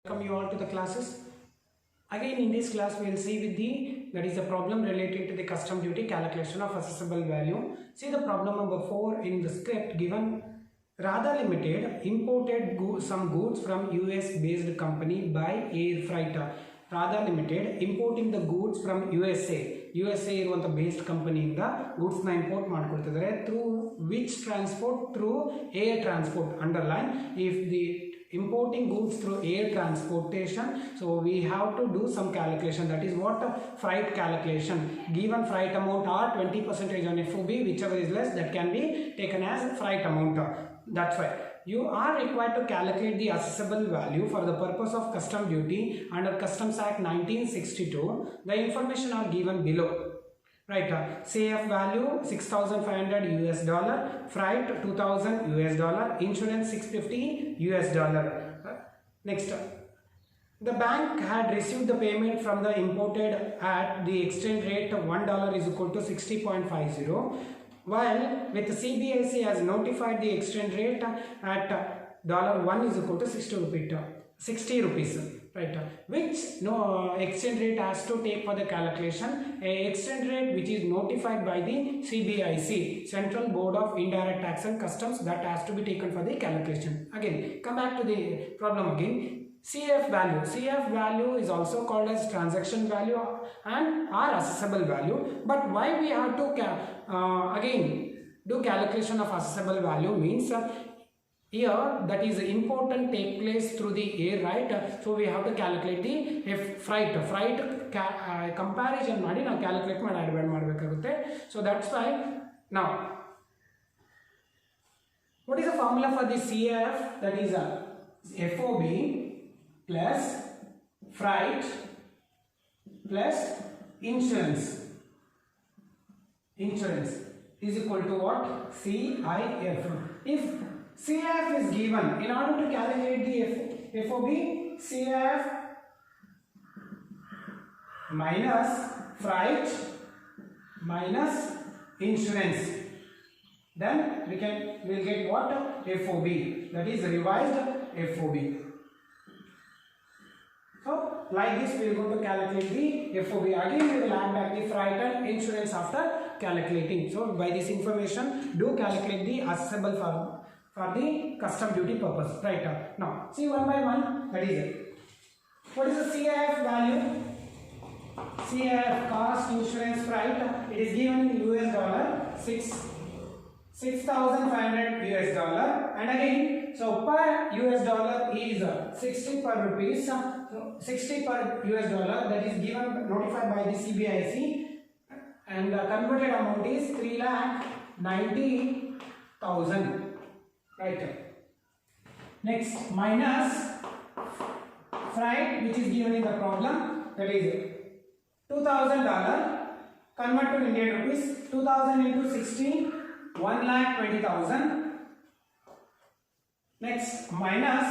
Welcome you all to the classes. Again in this class we will see with that is a problem related to the custom duty calculation of assessable value. See the problem number 4 in the script given. Radha Limited imported some goods from US based company by air freight. Radha Limited importing the goods from USA ಇರುವಂತ based ಕಂಪನಿಯಿಂದ goods ನ import ಮಾಡ್ಕೊಳ್ತಿದ್ದಾರೆ through which transport through air transport underline if the importing goods through air transportation, so we have to do some calculation, that is what freight calculation. Given freight amount or 20% on FOB, whichever is less, that can be taken as freight amount. That's why you are required to calculate the assessable value for the purpose of custom duty under Customs Act 1962. The information are given below. Right, CF value $6,500 US dollar, freight $2,000 US dollar, insurance $650 US dollar. Next, the bank had received the payment from the imported at the exchange rate of $1 is equal to 60.50, while with the CBIC has notified the exchange rate at $1 is equal to 60 rupees. Right, which exchange rate has to take for the calculation? A exchange rate which is notified by the CBIC, Central Board of Indirect Tax and Customs, that has to be taken for the calculation. Again, come back to the problem again. CF value is also called as transaction value and or assessable value. But why we have to again do calculation of assessable value means here that is important take place through the air, right? So we have to calculate the freight comparison ಮಾಡಿ ನಾವು calculate ಮಾಡಿ add ಮಾಡಬೇಕಾಗುತ್ತೆ. So that's why now what is the formula for the CF? That is FOB plus freight plus insurance is equal to what? CIF. If CF is given, in order to calculate the FOB, CF minus freight minus insurance, then we'll get what? FOB, that is revised FOB. So like this we are going to calculate the FOB. Again we will add back the freight and insurance after calculating. So by this information do calculate the assessable for the custom duty purpose. Right, now see one by one. That is it. What is the CIF value? CIF cost insurance freight, it is given in US dollar, $6,500 US dollar, and again so per US dollar is 60 per rupees, so 60 per US dollar, that is given notified by the CBIC, and the converted amount is 3,90,000. Right. Next, minus freight which is given in the problem, that is $2,000, convert to Indian rupees, 2,000 into 60, 1,20,000. Next, minus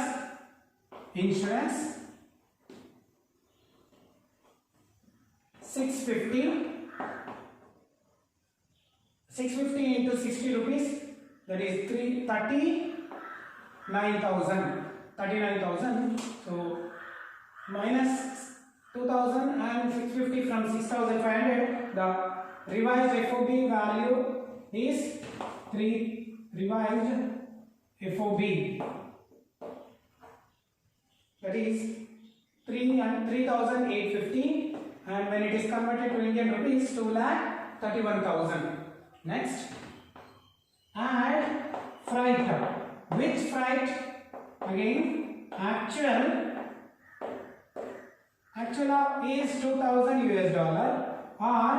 insurance 650 into 60 rupees, that is 39,000. So minus 2,000 and 650 from 6,500. The revised FOB value is revised FOB, that is 3,850, and when it is converted to Indian rupees, 2,31,000. Next, add freight. Which freight? Again, actual is 2,000 US dollar or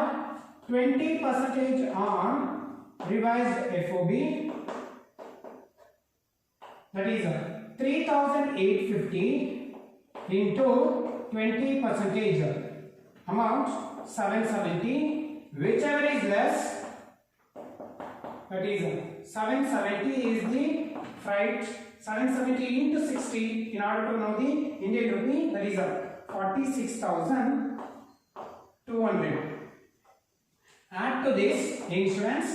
20% on revised FOB, that is 3,850 into 20%, amount 770, whichever is less, that is 770 is the freight, 770 into 60 in order to know the Indian rupee, that is 46,200. Add to this insurance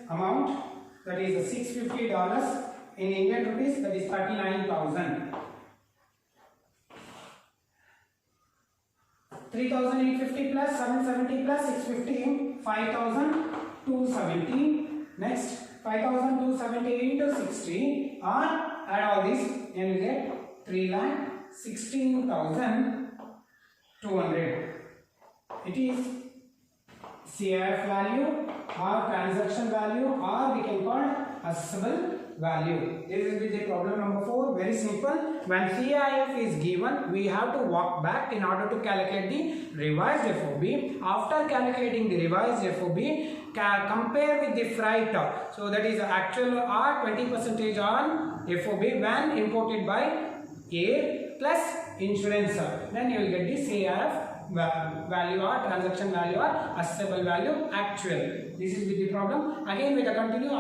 amount, that is $650 in Indian rupees, that is 39,000. 3,850 plus 770 plus 650, 5,270. Next, 5,270 into 60, or add all this, and you get 3,16,200. It is CIF value or transaction value, or we can call accessible value. This will be the problem number 4. Very simple. When CIF is given, we have to walk back in order to calculate the revised FOB. After calculating the revised FOB, compare with the freight. So that is actual or 20% on FOB when imported by air plus insurance. Then you will get the CIF value or transaction value or accessible value actual. This is with the problem. Again, with the continue, we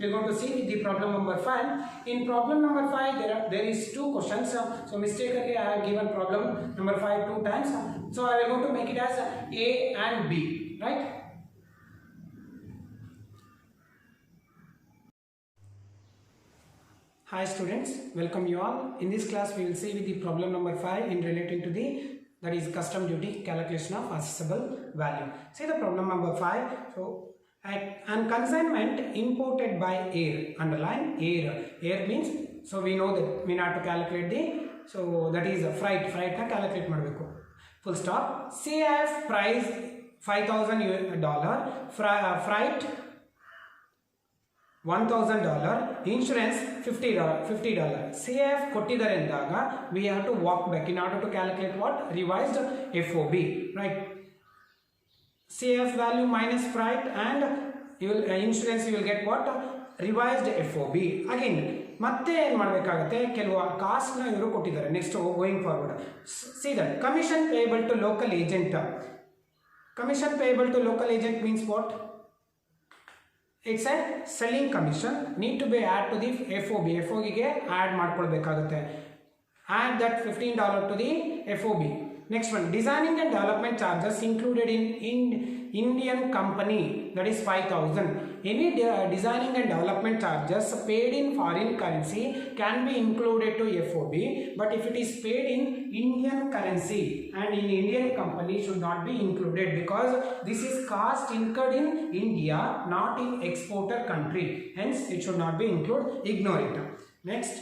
are going to see with the problem number 5. In problem number 5, there is 2 questions. So mistakenly I have given problem number 5 2 times. So I will going to make it as A and B, right? Hi students, welcome you all. In this class we will see with the problem number 5 in relating to the, that is custom duty calculation of accessible value. See the problem number 5. So an consignment imported by air, underline air. Air means, so we know that we have to calculate the, so that is a freight na calculate madbeku. Full stop. CIF price $5,000, freight $1,000, insurance $50. CIF kottidare endaga we have to walk back in order to calculate what? Revised FOB, right? CIF value minus freight and you will, insurance you will get what? Revised FOB. Again ಮತ್ತೆ ಏನು ಮಾಡಬೇಕಾಗುತ್ತೆ, ಕೆಲವು cost ನ ಇವರು ಕೊಟ್ಟಿದ್ದಾರೆ. Next going forward, see that commission payable to local agent. Commission payable to local agent means what? It's a selling commission need to be add to the FOB. FOB ಗೆ add ಮಾಡ್ಕೊಳ್ಬೇಕಾಗುತ್ತೆ. Add that $15 to the FOB. Next one, designing and development charges included in Indian company, that is 5,000. Any designing and development charges paid in foreign currency can be included to FOB, but if it is paid in Indian currency and in Indian company should not be included, because this is cost incurred in India, not in exporter country. Hence, it should not be included. Ignore it. Next,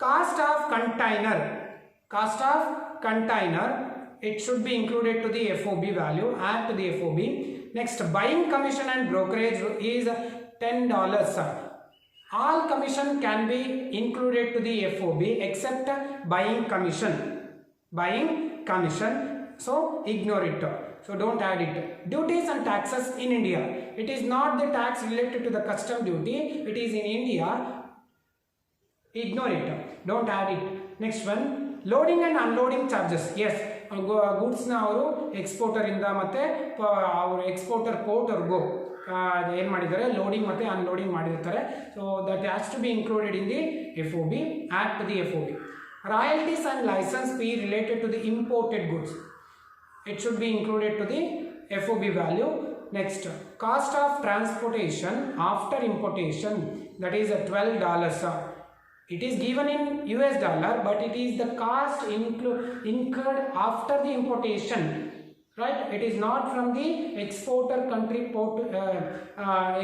cost of container. Cost of container, it should be included to the FOB value. Add to the FOB. Next, buying commission and brokerage is $10. All commission can be included to the FOB except buying commission. Buying commission, so ignore it. So don't add it. Duties and taxes in India. It is not the tax related to the custom duty. It is in India. Ignore it. Don't add it. Next one, loading and unloading charges. Yes, goods na ಅವರು exporter ಇಂದ ಮತ್ತೆ ಅವರು exporter port ವರ್ಗೂ ಏನು ಮಾಡಿದ್ದಾರೆ, loading ಮತ್ತೆ unloading ಮಾಡಿರ್ತಾರೆ. So that has to be included in the FOB. Add to the FOB. Royalties and license fee related to the imported goods, it should be included to the FOB value. Next, cost of transportation after importation, that is $12. It is given in US dollar, but it is the cost incurred after the importation, right? It is not from the exporter country port,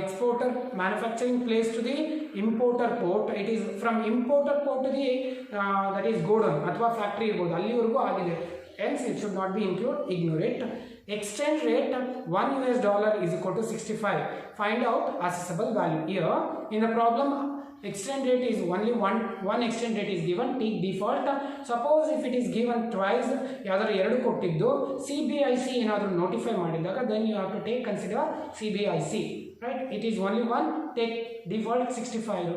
exporter manufacturing place to the importer port. It is from importer port to the that is godown athwa factory irbodu, allivargu agide. Hence it should not be included. Ignore it. Exchange rate, $1 is equal to 65. Find out accessible value. Here in the problem, exchange rate is only one exchange rate is given. Take default. Suppose if it is given twice, yadar ಎರಡು ಕೊಟ್ಟಿದ್ದು CBIC ಏನಾದರೂ notify ಮಾಡಿದಾಗ, then you have to take consider CBIC, right? It is only one. Take default 65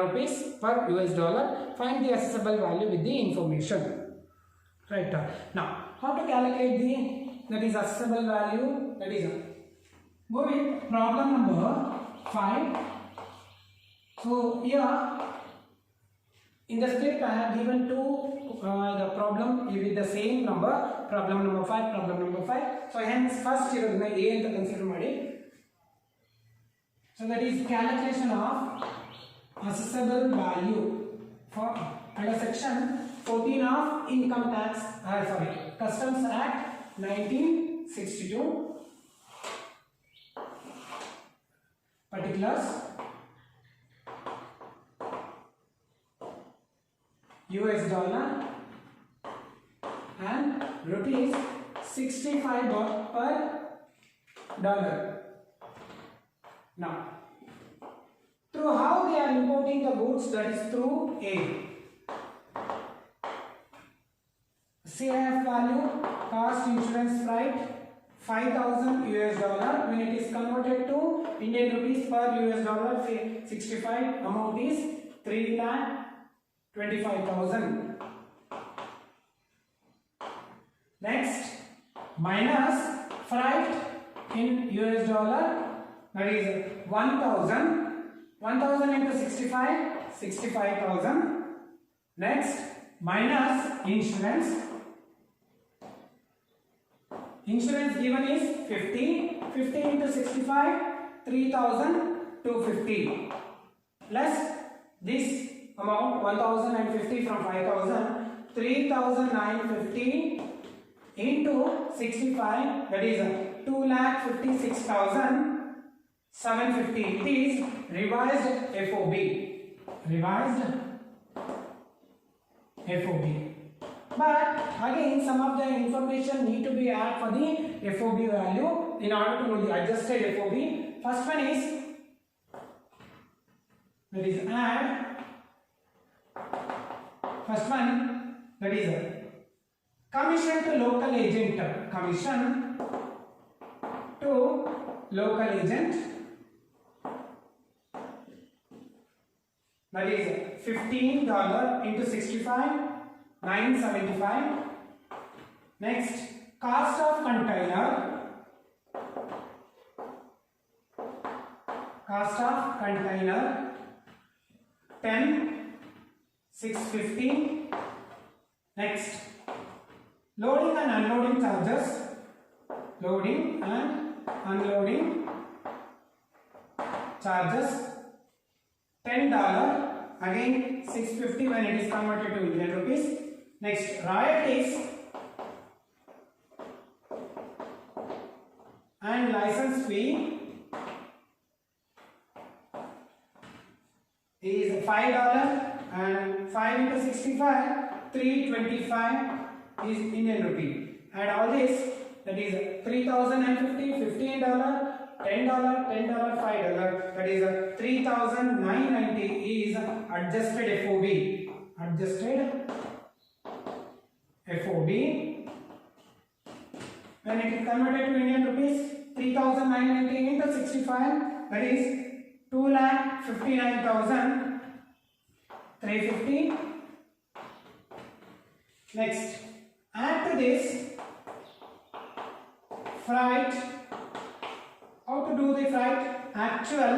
rupees per US dollar. Find the accessible value with the information, right? Now how to calculate the, that is accessible value, that is go with problem number 5. So here in the script I have given two the problem with the same number, problem number 5, problem number 5. So hence first irodna A anta consider ಮಾಡಿ. So that is calculation of assessable value for under section 14 of Income Tax, Customs Act 1962. Particulars: US dollar and rupees 65 per dollar. Now, through how they are importing the goods, that is through A. CIF value, cost, insurance, freight, 5,000 US dollar. When it is converted to Indian rupees per US dollar, 65, amount is 3,25,000. Next, minus freight in US dollar, that is 1,000. 1,000 into 65, 65,000. Next, minus insurance. Insurance given is 50. 50 into 65, 3,250. Plus this amount 1,050 from 5,000, 3,950 into 65, that is 2,56,750. It is revised FOB. Revised FOB. But again, some of the information need to be added for the FOB value in order to know the adjusted FOB. First one is, that is add. First one, that is commission to local agent. Commission to local agent, that is $15 into 65, 975. Next, cost of container. Cost of container 10, 650. Next, loading and unloading charges. Loading and unloading charges $10. Again 650 when it is converted to Indian rupees. Next, royalties and license fee is $5, and 5 into 65, 325 is Indian rupee. Add all this, that is 3,050, $15, $10, $5, that is 3,990 is adjusted FOB. Adjusted FOB. When it is converted to Indian rupees, 3,990 into 65, that is 2,59,350. Next, add to this freight. How to do the freight? Actual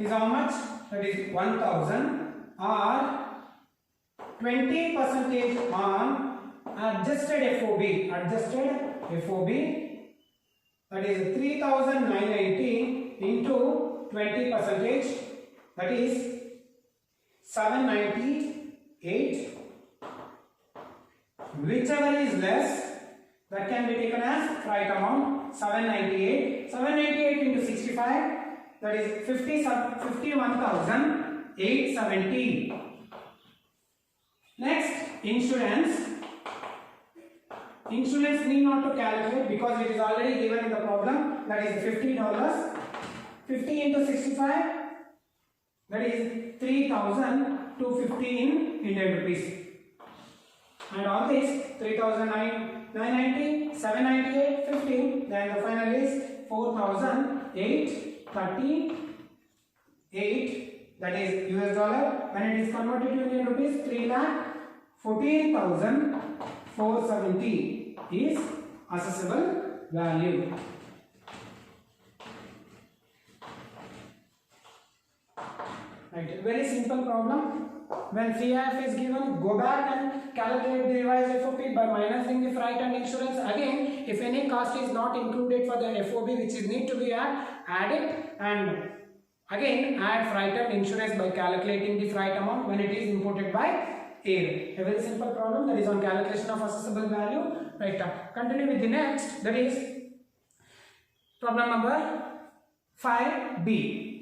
is how much? That is 1,000 or 20% on adjusted FOB. Adjusted FOB, that is 3,990 into 20%, that is 798. Whichever is less, that can be taken as freight amount. 798. 798 into 65, that is 51,870. Next, insurance. Insurance need not to calculate because it is already given in the problem. That is $50. 50 into 65, that is 3,250 in Indian rupees. And all this 3,990, 798, 15. Then the final is 4,838. That is US dollar. When it is converted to Indian rupees, 3,14,470 is assessable value. Right, very simple problem. When CIF is given, go back and calculate the revised FOB by minusing the freight and insurance. Again, if any cost is not included for the FOB which is need to be add it, and Again, add freight and insurance by calculating the freight amount when it is imported by air. A very simple problem, that is on calculation of accessible value. Right. Continue with the next, that is problem number 5b.